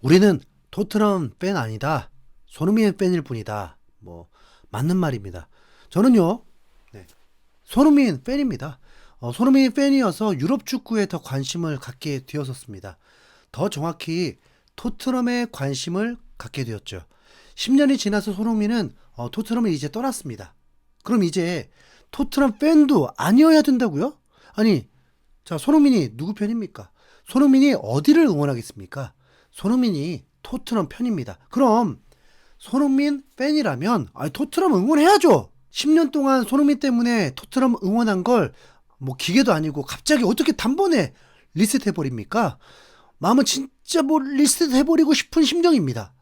우리는 토트넘 팬 아니다. 손흥민 팬일 뿐이다. 맞는 말입니다. 저는요, 네, 손흥민 팬입니다. 손흥민 팬이어서 유럽 축구에 더 관심을 갖게 되었었습니다. 더 정확히 토트넘에 관심을 갖게 되었죠. 10년이 지나서 손흥민은 토트넘을 이제 떠났습니다. 그럼 이제 토트넘 팬도 아니어야 된다고요? 아니, 자, 손흥민이 누구 편입니까? 손흥민이 어디를 응원하겠습니까? 손흥민이 토트넘 편입니다. 그럼 손흥민 팬이라면 토트넘 응원해야죠. 10년 동안 손흥민 때문에 토트넘 응원한 걸 기계도 아니고 갑자기 어떻게 단번에 리셋해버립니까? 마음은 진짜 리셋해버리고 싶은 심정입니다.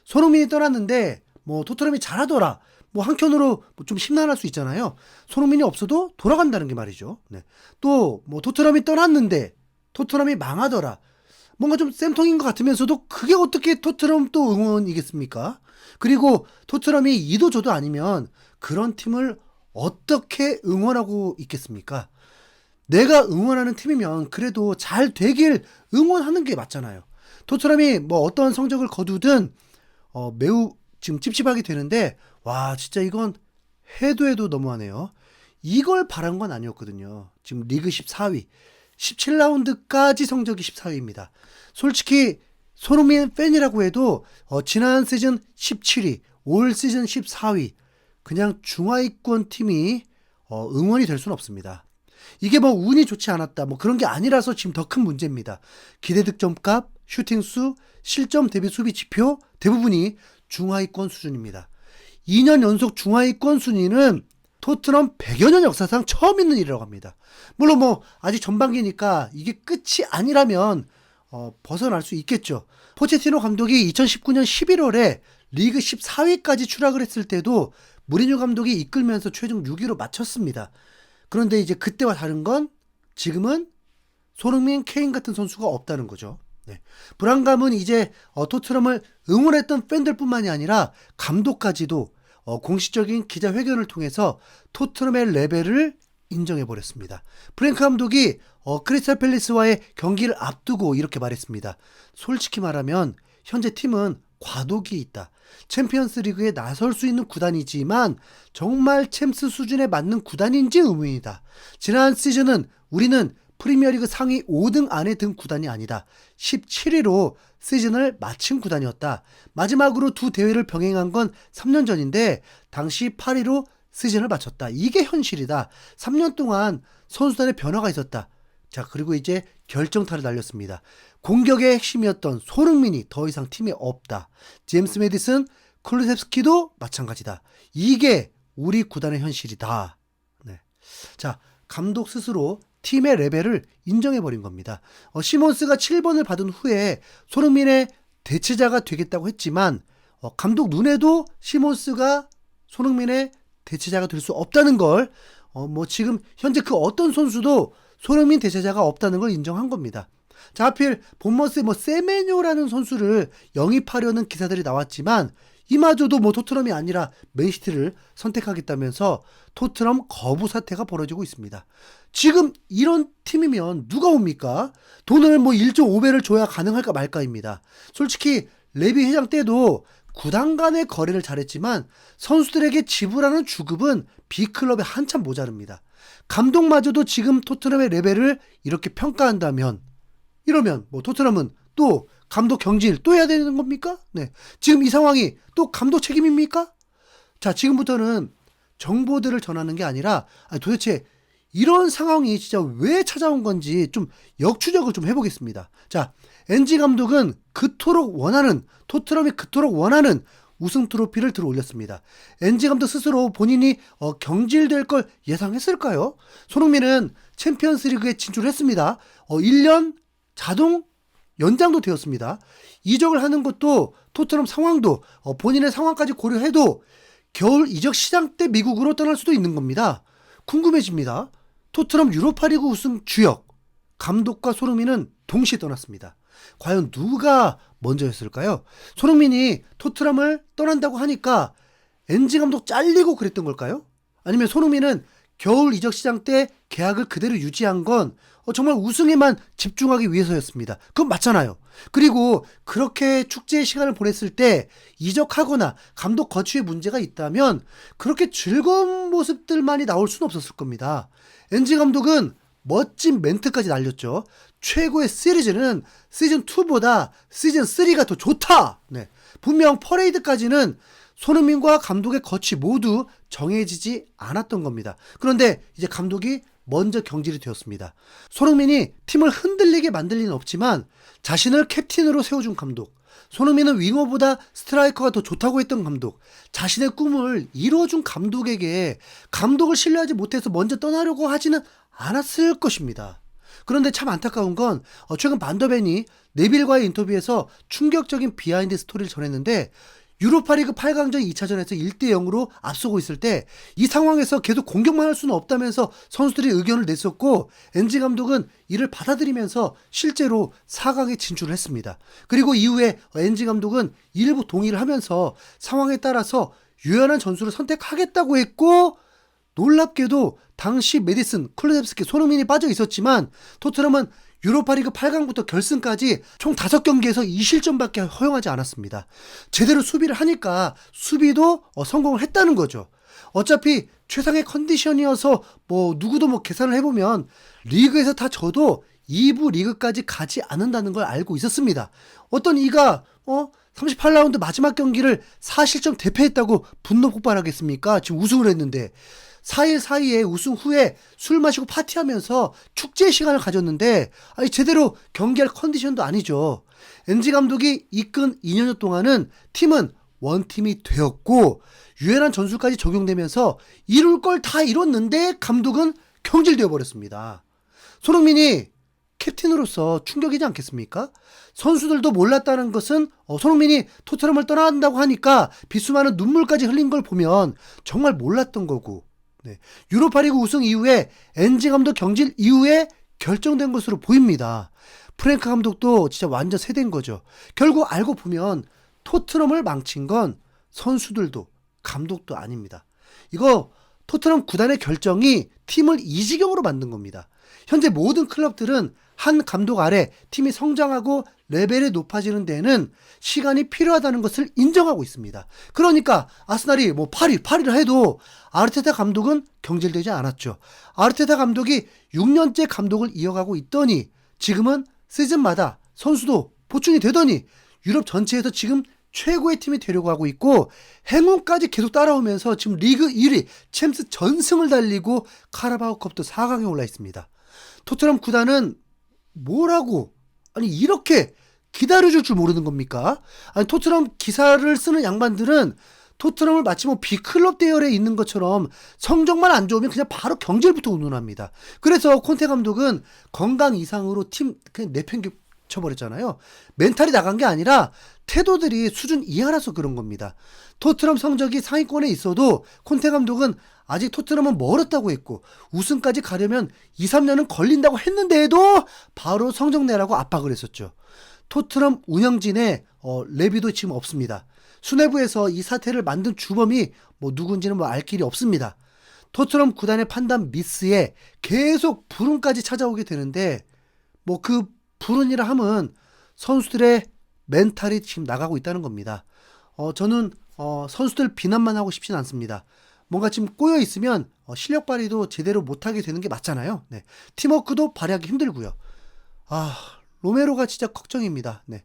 손흥민이 떠났는데 토트넘이 잘하더라. 한켠으로 좀 심란할 수 있잖아요. 손흥민이 없어도 돌아간다는 게 말이죠. 네. 또 토트넘이 떠났는데 토트넘이 망하더라. 뭔가 좀 쌤통인 것 같으면서도 그게 어떻게 토트넘 또 응원이겠습니까? 그리고 토트넘이 이도 저도 아니면 그런 팀을 어떻게 응원하고 있겠습니까? 내가 응원하는 팀이면 그래도 잘 되길 응원하는 게 맞잖아요. 토트넘이 어떤 성적을 거두든 매우 지금 찝찝하게 되는데, 와, 진짜 이건 해도 너무하네요. 이걸 바란 건 아니었거든요. 지금 리그 14위, 17라운드까지 성적이 14위입니다. 솔직히 손흥민 팬이라고 해도 지난 시즌 17위, 올 시즌 14위, 그냥 중하위권 팀이 응원이 될 수는 없습니다. 이게 운이 좋지 않았다, 그런 게 아니라서 지금 더 큰 문제입니다. 기대 득점값, 슈팅수, 실점 대비 수비 지표 대부분이 중하위권 수준입니다. 2년 연속 중하위권 순위는 토트넘 100여 년 역사상 처음 있는 일이라고 합니다. 물론 아직 전반기니까 이게 끝이 아니라면 벗어날 수 있겠죠. 포체티노 감독이 2019년 11월에 리그 14위까지 추락을 했을 때도 무리뉴 감독이 이끌면서 최종 6위로 마쳤습니다. 그런데 이제 그때와 다른 건 지금은 손흥민, 케인 같은 선수가 없다는 거죠. 네. 불안감은 이제 토트넘을 응원했던 팬들뿐만이 아니라 감독까지도 공식적인 기자회견을 통해서 토트넘의 레벨을 인정해버렸습니다. 프랭크 감독이 크리스탈 팰리스와의 경기를 앞두고 이렇게 말했습니다. 솔직히 말하면 현재 팀은 과도기에 있다. 챔피언스 리그에 나설 수 있는 구단이지만 정말 챔스 수준에 맞는 구단인지 의문이다. 지난 시즌은 우리는 프리미어리그 상위 5등 안에 든 구단이 아니다. 17위로 시즌을 마친 구단이었다. 마지막으로 두 대회를 병행한 건 3년 전인데 당시 8위로 시즌을 마쳤다. 이게 현실이다. 3년 동안 선수단의 변화가 있었다. 자, 그리고 이제 결정타를 날렸습니다. 공격의 핵심이었던 손흥민이 더 이상 팀에 없다. 제임스 메디슨, 쿨루셉스키도 마찬가지다. 이게 우리 구단의 현실이다. 네. 자, 감독 스스로 팀의 레벨을 인정해버린 겁니다. 시몬스가 7번을 받은 후에 손흥민의 대체자가 되겠다고 했지만 감독 눈에도 시몬스가 손흥민의 대체자가 될 수 없다는 걸 지금 현재 그 어떤 선수도 손흥민 대체자가 없다는 걸 인정한 겁니다. 자, 하필 본머스의 세메뇨라는 선수를 영입하려는 기사들이 나왔지만 이마저도 토트넘이 아니라 맨시티를 선택하겠다면서 토트넘 거부 사태가 벌어지고 있습니다. 지금 이런 팀이면 누가 옵니까? 돈을 1.5배를 줘야 가능할까 말까입니다. 솔직히 레비 회장 때도 구단 간의 거래를 잘했지만 선수들에게 지불하는 주급은 B클럽에 한참 모자릅니다. 감독마저도 지금 토트넘의 레벨을 이렇게 평가한다면 이러면 토트넘은 또 감독 경질 또 해야 되는 겁니까? 네. 지금 이 상황이 또 감독 책임입니까? 자, 지금부터는 정보들을 전하는 게 아니라 도대체 이런 상황이 진짜 왜 찾아온 건지 좀 역추적을 좀 해보겠습니다. 자, 엔지 감독은 토트넘이 그토록 원하는 우승 트로피를 들어 올렸습니다. 엔지 감독 스스로 본인이 경질될 걸 예상했을까요? 손흥민은 챔피언스 리그에 진출했습니다. 1년 자동 연장도 되었습니다. 이적을 하는 것도 토트넘 상황도 본인의 상황까지 고려해도 겨울 이적 시장 때 미국으로 떠날 수도 있는 겁니다. 궁금해집니다. 토트넘 유로파리그 우승 주역 감독과 손흥민은 동시에 떠났습니다. 과연 누가 먼저였을까요? 손흥민이 토트넘을 떠난다고 하니까 엔지 감독 잘리고 그랬던 걸까요? 아니면 손흥민은 겨울 이적 시장 때 계약을 그대로 유지한 건 정말 우승에만 집중하기 위해서였습니다. 그건 맞잖아요. 그리고 그렇게 축제의 시간을 보냈을 때 이적하거나 감독 거취에 문제가 있다면 그렇게 즐거운 모습들만이 나올 수는 없었을 겁니다. 엔지 감독은 멋진 멘트까지 날렸죠. 최고의 시리즈는 시즌2보다 시즌3가 더 좋다. 네. 분명 퍼레이드까지는 손흥민과 감독의 거취 모두 정해지지 않았던 겁니다. 그런데 이제 감독이 먼저 경질이 되었습니다. 손흥민이 팀을 흔들리게 만들 리는 없지만 자신을 캡틴으로 세워준 감독, 손흥민은 윙어보다 스트라이커가 더 좋다고 했던 감독, 자신의 꿈을 이루어준 감독에게 감독을 신뢰하지 못해서 먼저 떠나려고 하지는 않았을 것입니다. 그런데 참 안타까운 건 최근 반더벤이 네빌과의 인터뷰에서 충격적인 비하인드 스토리를 전했는데, 유로파리그 8강전 2차전에서 1대0으로 앞서고 있을 때 이 상황에서 계속 공격만 할 수는 없다면서 선수들이 의견을 냈었고, 엔지 감독은 이를 받아들이면서 실제로 4강에 진출을 했습니다. 그리고 이후에 엔지 감독은 일부 동의를 하면서 상황에 따라서 유연한 전술을 선택하겠다고 했고, 놀랍게도 당시 메디슨, 클루셉스키, 손흥민이 빠져 있었지만 토트넘은 유로파리그 8강부터 결승까지 총 5경기에서 2실점밖에 허용하지 않았습니다. 제대로 수비를 하니까 수비도 성공을 했다는 거죠. 어차피 최상의 컨디션이어서 누구도 계산을 해보면 리그에서 다 져도 2부 리그까지 가지 않는다는 걸 알고 있었습니다. 어떤 이가 38라운드 마지막 경기를 4실점 대패했다고 분노 폭발하겠습니까? 지금 우승을 했는데 4일 사이에 우승 후에 술 마시고 파티하면서 축제 시간을 가졌는데 제대로 경기할 컨디션도 아니죠. 엔지 감독이 이끈 2년 동안은 팀은 원팀이 되었고 유연한 전술까지 적용되면서 이룰 걸 다 이뤘는데 감독은 경질되어 버렸습니다. 손흥민이 캡틴으로서 충격이지 않겠습니까? 선수들도 몰랐다는 것은 손흥민이 토트넘을 떠난다고 하니까 비수많은 눈물까지 흘린 걸 보면 정말 몰랐던 거고, 네. 유로파리그 우승 이후에 엔지 감독 경질 이후에 결정된 것으로 보입니다. 프랭크 감독도 진짜 완전 세대인 거죠. 결국 알고 보면 토트넘을 망친 건 선수들도 감독도 아닙니다. 이거 토트넘 구단의 결정이 팀을 이 지경으로 만든 겁니다. 현재 모든 클럽들은 한 감독 아래 팀이 성장하고 레벨이 높아지는 데는 시간이 필요하다는 것을 인정하고 있습니다. 그러니까 아스날이 8위를 해도 아르테타 감독은 경질되지 않았죠. 아르테타 감독이 6년째 감독을 이어가고 있더니 지금은 시즌마다 선수도 보충이 되더니 유럽 전체에서 지금 최고의 팀이 되려고 하고 있고 행운까지 계속 따라오면서 지금 리그 1위 챔스 전승을 달리고 카라바오컵도 4강에 올라 있습니다. 토트넘 구단은 뭐라고 이렇게 기다려줄 줄 모르는 겁니까? 토트넘 기사를 쓰는 양반들은 토트넘을 마치 B클럽 대열에 있는 것처럼 성적만 안 좋으면 그냥 바로 경질부터 운운합니다. 그래서 콘테 감독은 건강 이상으로 팀 그냥 내팽개쳐버렸잖아요. 멘탈이 나간 게 아니라 태도들이 수준 이하라서 그런 겁니다. 토트넘 성적이 상위권에 있어도 콘테 감독은 아직 토트넘은 멀었다고 했고 우승까지 가려면 2, 3년은 걸린다고 했는데도 바로 성적 내라고 압박을 했었죠. 토트넘 운영진에 레비도 지금 없습니다. 수뇌부에서 이 사태를 만든 주범이 누군지는 알 길이 없습니다. 토트넘 구단의 판단 미스에 계속 불운까지 찾아오게 되는데 그 불운이라 함은 선수들의 멘탈이 지금 나가고 있다는 겁니다. 저는 선수들 비난만 하고 싶진 않습니다. 뭔가 지금 꼬여 있으면 실력 발휘도 제대로 못하게 되는 게 맞잖아요. 네. 팀워크도 발휘하기 힘들고요. 로메로가 진짜 걱정입니다. 네.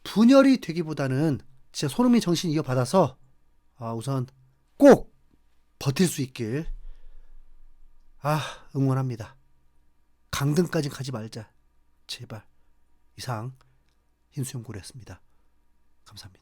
분열이 되기보다는 진짜 손흥민 정신 이어받아서 우선 꼭 버틸 수 있길 응원합니다. 강등까지 가지 말자. 제발. 이상 흰수염고래였습니다. 감사합니다.